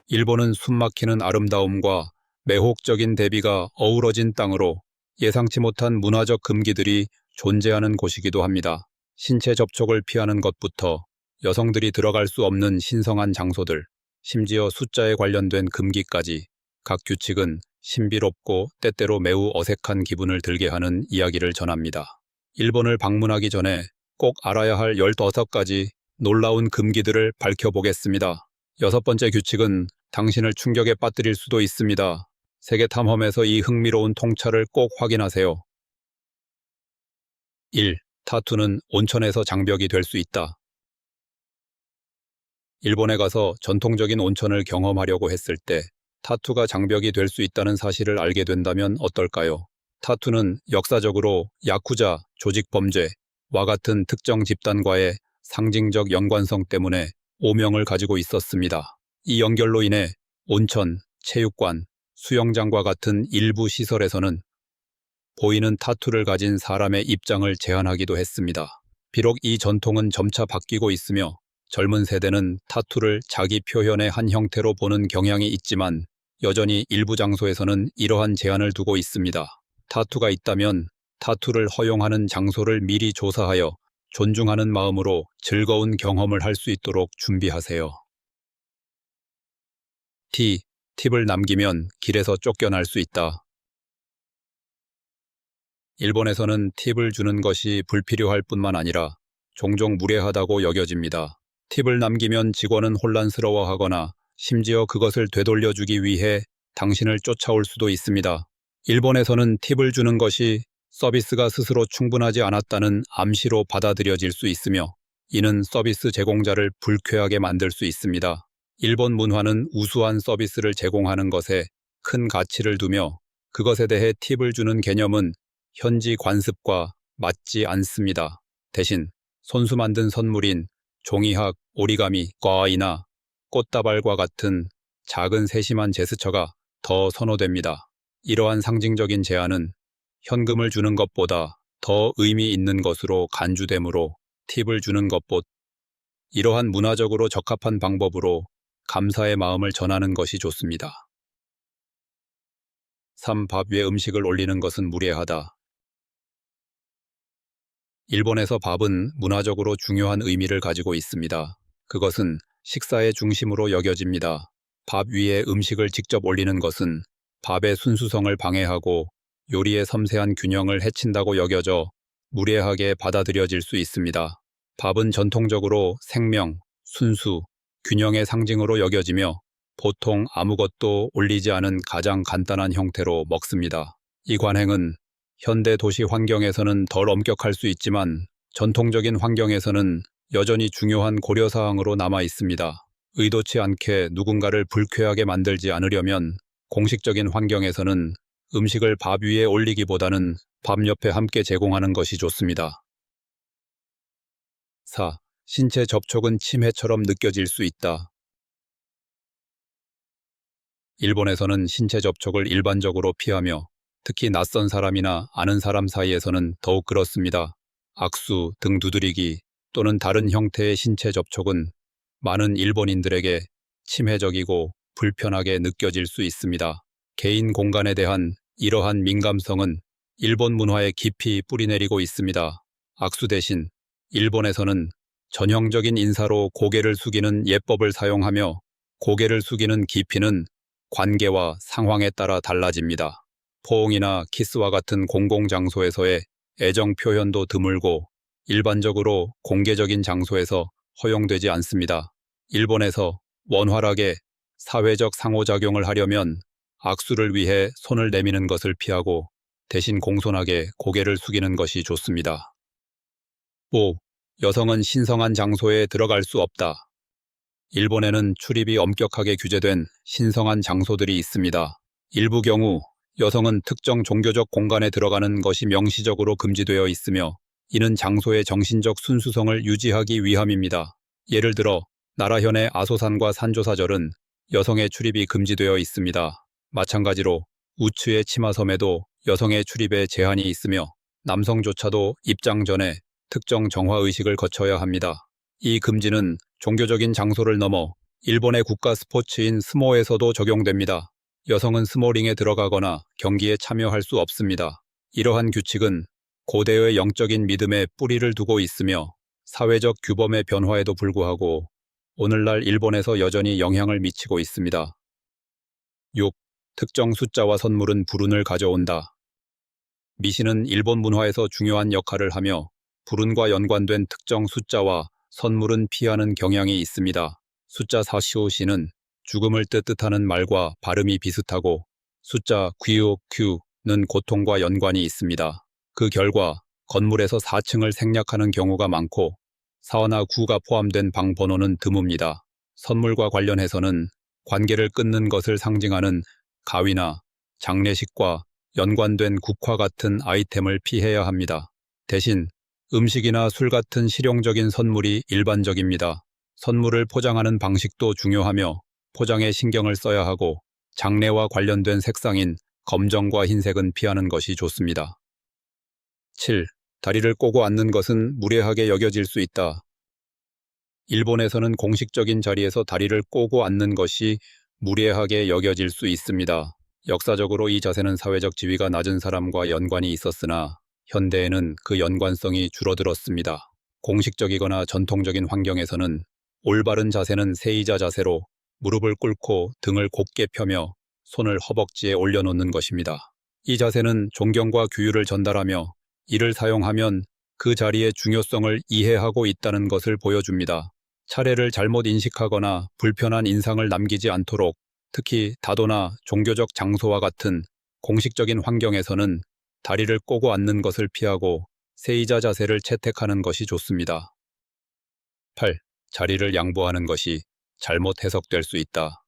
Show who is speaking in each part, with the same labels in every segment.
Speaker 1: 일본은 숨막히는 아름다움과 매혹적인 대비가 어우러진 땅으로 예상치 못한 문화적 금기들이 존재하는 곳이기도 합니다. 신체 접촉을 피하는 것부터 여성들이 들어갈 수 없는 신성한 장소들, 심지어 숫자에 관련된 금기까지 각 규칙은 신비롭고 때때로 매우 어색한 기분을 들게 하는 이야기를 전합니다. 일본을 방문하기 전에 꼭 알아야 할 15가지 놀라운 금기들을 밝혀보겠습니다. 6번째 규칙은 당신을 충격에 빠뜨릴 수도 있습니다. 세계 탐험에서 이 흥미로운 통찰을 꼭 확인하세요. 1. 타투는 온천에서 장벽이 될 수 있다. 일본에 가서 전통적인 온천을 경험하려고 했을 때 타투가 장벽이 될 수 있다는 사실을 알게 된다면 어떨까요? 타투는 역사적으로 야쿠자, 조직범죄와 같은 특정 집단과의 상징적 연관성 때문에 오명을 가지고 있었습니다. 이 연결로 인해 온천, 체육관, 수영장과 같은 일부 시설에서는 보이는 타투를 가진 사람의 입장을 제한하기도 했습니다. 비록 이 전통은 점차 바뀌고 있으며 젊은 세대는 타투를 자기 표현의 한 형태로 보는 경향이 있지만 여전히 일부 장소에서는 이러한 제한을 두고 있습니다. 타투가 있다면 타투를 허용하는 장소를 미리 조사하여 존중하는 마음으로 즐거운 경험을 할 수 있도록 준비하세요. 팁을 남기면 길에서 쫓겨날 수 있다. 일본에서는 팁을 주는 것이 불필요할 뿐만 아니라 종종 무례하다고 여겨집니다. 팁을 남기면 직원은 혼란스러워하거나 심지어 그것을 되돌려주기 위해 당신을 쫓아올 수도 있습니다. 일본에서는 팁을 주는 것이 서비스가 스스로 충분하지 않았다는 암시로 받아들여질 수 있으며 이는 서비스 제공자를 불쾌하게 만들 수 있습니다. 일본 문화는 우수한 서비스를 제공하는 것에 큰 가치를 두며 그것에 대해 팁을 주는 개념은 현지 관습과 맞지 않습니다. 대신 손수 만든 선물인 종이학, 오리가미, 꽈이나 꽃다발과 같은 작은 세심한 제스처가 더 선호됩니다. 이러한 상징적인 제안은 현금을 주는 것보다 더 의미 있는 것으로 간주되므로 팁을 주는 것보다 이러한 문화적으로 적합한 방법으로 감사의 마음을 전하는 것이 좋습니다. 3. 밥 위에 음식을 올리는 것은 무례하다. 일본에서 밥은 문화적으로 중요한 의미를 가지고 있습니다. 그것은 식사의 중심으로 여겨집니다. 밥 위에 음식을 직접 올리는 것은 밥의 순수성을 방해하고 요리의 섬세한 균형을 해친다고 여겨져 무례하게 받아들여질 수 있습니다. 밥은 전통적으로 생명, 순수, 균형의 상징으로 여겨지며 보통 아무것도 올리지 않은 가장 간단한 형태로 먹습니다. 이 관행은 현대 도시 환경에서는 덜 엄격할 수 있지만 전통적인 환경에서는 여전히 중요한 고려사항으로 남아 있습니다. 의도치 않게 누군가를 불쾌하게 만들지 않으려면 공식적인 환경에서는 음식을 밥 위에 올리기보다는 밥 옆에 함께 제공하는 것이 좋습니다. 4. 신체 접촉은 침해처럼 느껴질 수 있다. 일본에서는 신체 접촉을 일반적으로 피하며 특히 낯선 사람이나 아는 사람 사이에서는 더욱 그렇습니다. 악수, 등 두드리기 또는 다른 형태의 신체 접촉은 많은 일본인들에게 침해적이고 불편하게 느껴질 수 있습니다. 개인 공간에 대한 이러한 민감성은 일본 문화에 깊이 뿌리내리고 있습니다. 악수 대신 일본에서는 전형적인 인사로 고개를 숙이는 예법을 사용하며 고개를 숙이는 깊이는 관계와 상황에 따라 달라집니다. 포옹이나 키스와 같은 공공장소에서의 애정 표현도 드물고 일반적으로 공개적인 장소에서 허용되지 않습니다. 일본에서 원활하게 사회적 상호작용을 하려면 악수를 위해 손을 내미는 것을 피하고 대신 공손하게 고개를 숙이는 것이 좋습니다. 5. 여성은 신성한 장소에 들어갈 수 없다. 일본에는 출입이 엄격하게 규제된 신성한 장소들이 있습니다. 일부 경우 여성은 특정 종교적 공간에 들어가는 것이 명시적으로 금지되어 있으며 이는 장소의 정신적 순수성을 유지하기 위함입니다. 예를 들어 나라현의 아소산과 산조사절은 여성의 출입이 금지되어 있습니다. 마찬가지로 우츠의 치마섬에도 여성의 출입에 제한이 있으며 남성조차도 입장 전에 특정 정화의식을 거쳐야 합니다. 이 금지는 종교적인 장소를 넘어 일본의 국가 스포츠인 스모에서도 적용됩니다. 여성은 스모링에 들어가거나 경기에 참여할 수 없습니다. 이러한 규칙은 고대의 영적인 믿음에 뿌리를 두고 있으며 사회적 규범의 변화에도 불구하고 오늘날 일본에서 여전히 영향을 미치고 있습니다. 6. 특정 숫자와 선물은 불운을 가져온다. 미신은 일본 문화에서 중요한 역할을 하며 불운과 연관된 특정 숫자와 선물은 피하는 경향이 있습니다. 숫자 45시는 죽음을 뜻하는 말과 발음이 비슷하고 숫자 QQ는 고통과 연관이 있습니다. 그 결과 건물에서 4층을 생략하는 경우가 많고 4나 9가 포함된 방 번호는 드뭅니다. 선물과 관련해서는 관계를 끊는 것을 상징하는 가위나 장례식과 연관된 국화 같은 아이템을 피해야 합니다. 대신 음식이나 술 같은 실용적인 선물이 일반적입니다. 선물을 포장하는 방식도 중요하며 포장에 신경을 써야 하고 장례와 관련된 색상인 검정과 흰색은 피하는 것이 좋습니다. 7. 다리를 꼬고 앉는 것은 무례하게 여겨질 수 있다. 일본에서는 공식적인 자리에서 다리를 꼬고 앉는 것이 무례하게 여겨질 수 있습니다. 역사적으로 이 자세는 사회적 지위가 낮은 사람과 연관이 있었으나 현대에는 그 연관성이 줄어들었습니다. 공식적이거나 전통적인 환경에서는 올바른 자세는 세의자 자세로 무릎을 꿇고 등을 곧게 펴며 손을 허벅지에 올려놓는 것입니다. 이 자세는 존경과 규율을 전달하며 이를 사용하면 그 자리의 중요성을 이해하고 있다는 것을 보여줍니다. 차례를 잘못 인식하거나 불편한 인상을 남기지 않도록 특히 다도나 종교적 장소와 같은 공식적인 환경에서는 다리를 꼬고 앉는 것을 피하고 세의자 자세를 채택하는 것이 좋습니다. 8. 자리를 양보하는 것이 잘못 해석될 수 있다.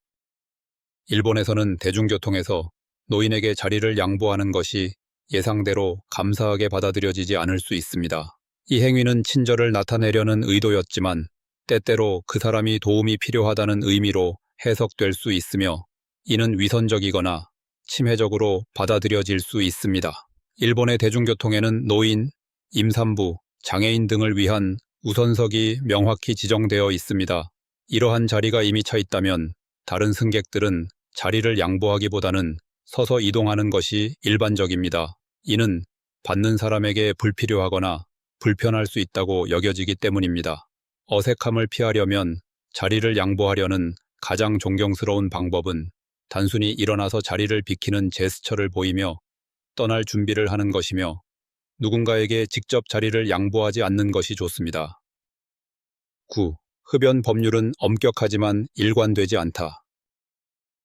Speaker 1: 일본에서는 대중교통에서 노인에게 자리를 양보하는 것이 예상대로 감사하게 받아들여지지 않을 수 있습니다. 이 행위는 친절을 나타내려는 의도였지만 때때로 그 사람이 도움이 필요하다는 의미로 해석될 수 있으며 이는 위선적이거나 침해적으로 받아들여질 수 있습니다. 일본의 대중교통에는 노인, 임산부, 장애인 등을 위한 우선석이 명확히 지정되어 있습니다. 이러한 자리가 이미 차 있다면 다른 승객들은 자리를 양보하기보다는 서서 이동하는 것이 일반적입니다. 이는 받는 사람에게 불필요하거나 불편할 수 있다고 여겨지기 때문입니다. 어색함을 피하려면 자리를 양보하려는 가장 존경스러운 방법은 단순히 일어나서 자리를 비키는 제스처를 보이며 떠날 준비를 하는 것이며 누군가에게 직접 자리를 양보하지 않는 것이 좋습니다. 9. 흡연 법률은 엄격하지만 일관되지 않다.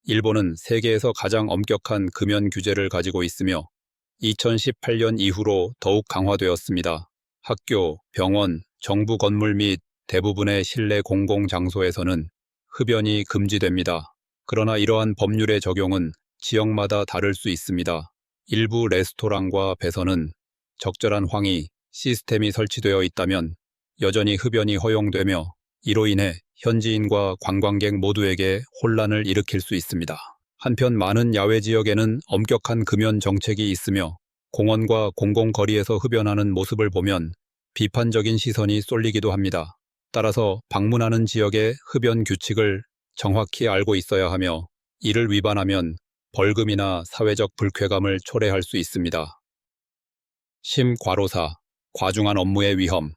Speaker 1: 일본은 세계에서 가장 엄격한 금연 규제를 가지고 있으며 2018년 이후로 더욱 강화되었습니다. 학교, 병원, 정부 건물 및 대부분의 실내 공공장소에서는 흡연이 금지됩니다. 그러나 이러한 법률의 적용은 지역마다 다를 수 있습니다. 일부 레스토랑과 배선은 적절한 환기 시스템이 설치되어 있다면 여전히 흡연이 허용되며 이로 인해 현지인과 관광객 모두에게 혼란을 일으킬 수 있습니다. 한편 많은 야외 지역에는 엄격한 금연 정책이 있으며 공원과 공공거리에서 흡연하는 모습을 보면 비판적인 시선이 쏠리기도 합니다. 따라서 방문하는 지역의 흡연 규칙을 정확히 알고 있어야 하며 이를 위반하면 벌금이나 사회적 불쾌감을 초래할 수 있습니다. 심과로사, 과중한 업무의 위험.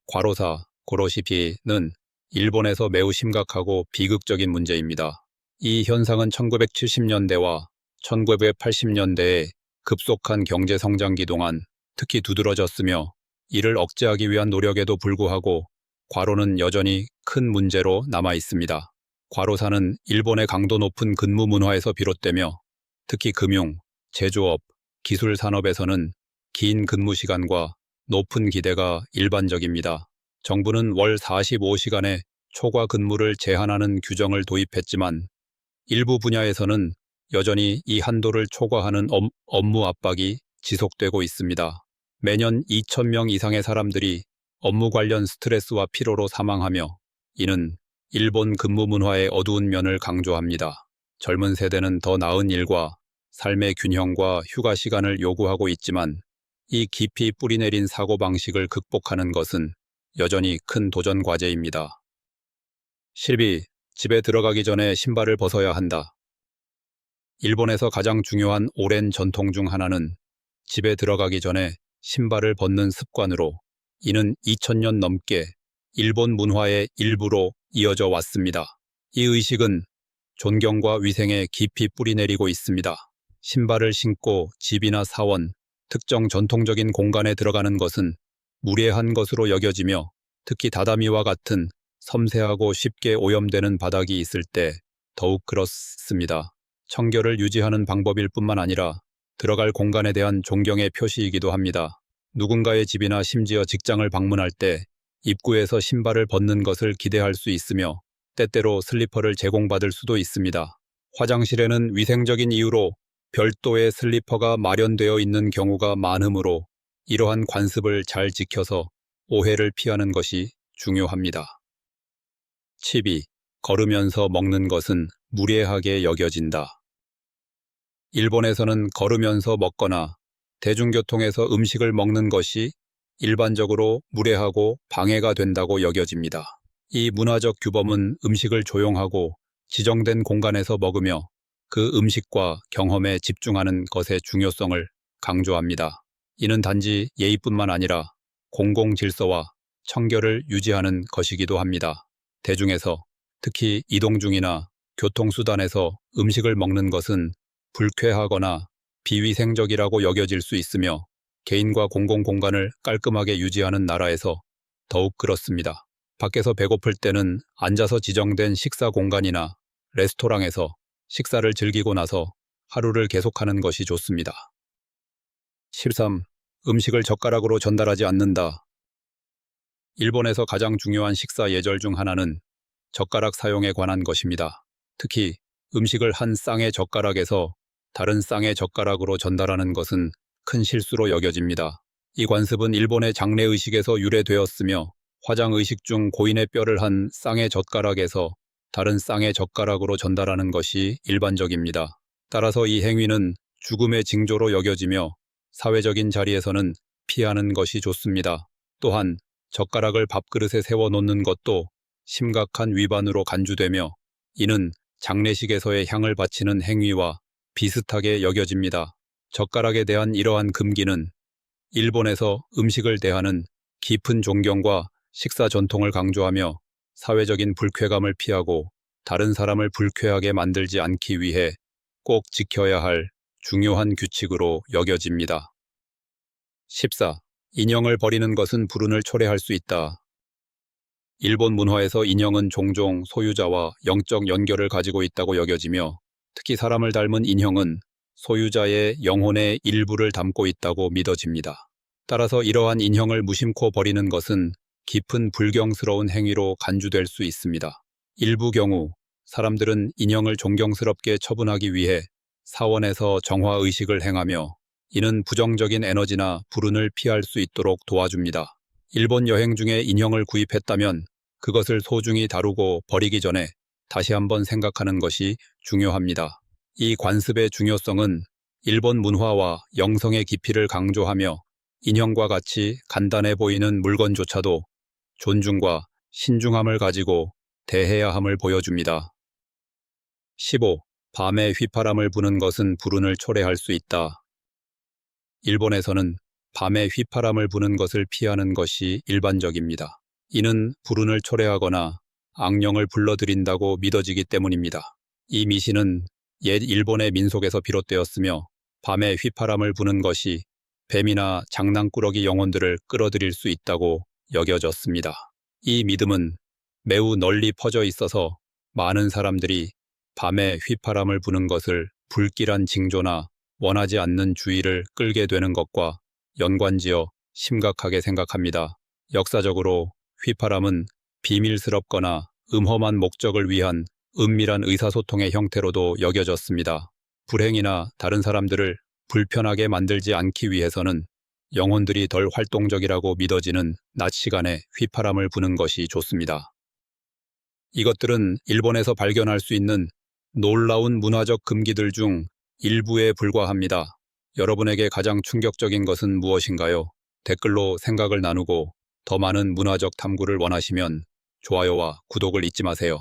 Speaker 1: 과로사, 고로시피는 일본에서 매우 심각하고 비극적인 문제입니다. 이 현상은 1970년대와 1980년대에 급속한 경제 성장기 동안 특히 두드러졌으며 이를 억제하기 위한 노력에도 불구하고 과로는 여전히 큰 문제로 남아 있습니다. 과로사는 일본의 강도 높은 근무 문화에서 비롯되며 특히 금융, 제조업, 기술 산업에서는 긴 근무 시간과 높은 기대가 일반적입니다. 정부는 월 45시간의 초과 근무를 제한하는 규정을 도입했지만 일부 분야에서는 여전히 이 한도를 초과하는 업무 압박이 지속되고 있습니다. 매년 2,000명 이상의 사람들이 업무 관련 스트레스와 피로로 사망하며 이는 일본 근무 문화의 어두운 면을 강조합니다. 젊은 세대는 더 나은 일과 삶의 균형과 휴가 시간을 요구하고 있지만 이 깊이 뿌리내린 사고방식을 극복하는 것은 여전히 큰 도전 과제입니다. 실비, 집에 들어가기 전에 신발을 벗어야 한다. 일본에서 가장 중요한 오랜 전통 중 하나는 집에 들어가기 전에 신발을 벗는 습관으로, 이는 2000년 넘게 일본 문화의 일부로 이어져 왔습니다. 이 의식은 존경과 위생에 깊이 뿌리내리고 있습니다. 신발을 신고 집이나 사원, 특정 전통적인 공간에 들어가는 것은 무례한 것으로 여겨지며, 특히 다다미와 같은 섬세하고 쉽게 오염되는 바닥이 있을 때 더욱 그렇습니다. 청결을 유지하는 방법일 뿐만 아니라 들어갈 공간에 대한 존경의 표시이기도 합니다. 누군가의 집이나 심지어 직장을 방문할 때 입구에서 신발을 벗는 것을 기대할 수 있으며, 때때로 슬리퍼를 제공받을 수도 있습니다. 화장실에는 위생적인 이유로 별도의 슬리퍼가 마련되어 있는 경우가 많으므로 이러한 관습을 잘 지켜서 오해를 피하는 것이 중요합니다. 12. 걸으면서 먹는 것은 무례하게 여겨진다. 일본에서는 걸으면서 먹거나 대중교통에서 음식을 먹는 것이 일반적으로 무례하고 방해가 된다고 여겨집니다. 이 문화적 규범은 음식을 조용하고 지정된 공간에서 먹으며 그 음식과 경험에 집중하는 것의 중요성을 강조합니다. 이는 단지 예의뿐만 아니라 공공 질서와 청결을 유지하는 것이기도 합니다. 대중에서, 특히 이동 중이나 교통수단에서 음식을 먹는 것은 불쾌하거나 비위생적이라고 여겨질 수 있으며, 개인과 공공공간을 깔끔하게 유지하는 나라에서 더욱 그렇습니다. 밖에서 배고플 때는 앉아서 지정된 식사 공간이나 레스토랑에서 식사를 즐기고 나서 하루를 계속하는 것이 좋습니다. 13. 음식을 젓가락으로 전달하지 않는다. 일본에서 가장 중요한 식사 예절 중 하나는 젓가락 사용에 관한 것입니다. 특히 음식을 한 쌍의 젓가락에서 다른 쌍의 젓가락으로 전달하는 것은 큰 실수로 여겨집니다. 이 관습은 일본의 장례의식에서 유래되었으며, 화장의식 중 고인의 뼈를 한 쌍의 젓가락에서 다른 쌍의 젓가락으로 전달하는 것이 일반적입니다. 따라서 이 행위는 죽음의 징조로 여겨지며 사회적인 자리에서는 피하는 것이 좋습니다. 또한 젓가락을 밥그릇에 세워 놓는 것도 심각한 위반으로 간주되며, 이는 장례식에서의 향을 바치는 행위와 비슷하게 여겨집니다. 젓가락에 대한 이러한 금기는 일본에서 음식을 대하는 깊은 존경과 식사 전통을 강조하며, 사회적인 불쾌감을 피하고 다른 사람을 불쾌하게 만들지 않기 위해 꼭 지켜야 할 중요한 규칙으로 여겨집니다. 14. 인형을 버리는 것은 불운을 초래할 수 있다. 일본 문화에서 인형은 종종 소유자와 영적 연결을 가지고 있다고 여겨지며, 특히 사람을 닮은 인형은 소유자의 영혼의 일부를 담고 있다고 믿어집니다. 따라서 이러한 인형을 무심코 버리는 것은 깊은 불경스러운 행위로 간주될 수 있습니다. 일부 경우 사람들은 인형을 존경스럽게 처분하기 위해 사원에서 정화의식을 행하며, 이는 부정적인 에너지나 불운을 피할 수 있도록 도와줍니다. 일본 여행 중에 인형을 구입했다면 그것을 소중히 다루고 버리기 전에 다시 한번 생각하는 것이 중요합니다. 이 관습의 중요성은 일본 문화와 영성의 깊이를 강조하며, 인형과 같이 간단해 보이는 물건조차도 존중과 신중함을 가지고 대해야 함을 보여줍니다. 15. 밤에 휘파람을 부는 것은 불운을 초래할 수 있다. 일본에서는 밤에 휘파람을 부는 것을 피하는 것이 일반적입니다. 이는 불운을 초래하거나 악령을 불러들인다고 믿어지기 때문입니다. 이 미신은 옛 일본의 민속에서 비롯되었으며, 밤에 휘파람을 부는 것이 뱀이나 장난꾸러기 영혼들을 끌어들일 수 있다고 여겨졌습니다. 이 믿음은 매우 널리 퍼져 있어서 많은 사람들이 밤에 휘파람을 부는 것을 불길한 징조나 원하지 않는 주의를 끌게 되는 것과 연관지어 심각하게 생각합니다. 역사적으로 휘파람은 비밀스럽거나 음험한 목적을 위한 은밀한 의사소통의 형태로도 여겨졌습니다. 불행이나 다른 사람들을 불편하게 만들지 않기 위해서는 영혼들이 덜 활동적이라고 믿어지는 낮 시간에 휘파람을 부는 것이 좋습니다. 이것들은 일본에서 발견할 수 있는 놀라운 문화적 금기들 중 일부에 불과합니다. 여러분에게 가장 충격적인 것은 무엇인가요? 댓글로 생각을 나누고 더 많은 문화적 탐구를 원하시면 좋아요와 구독을 잊지 마세요.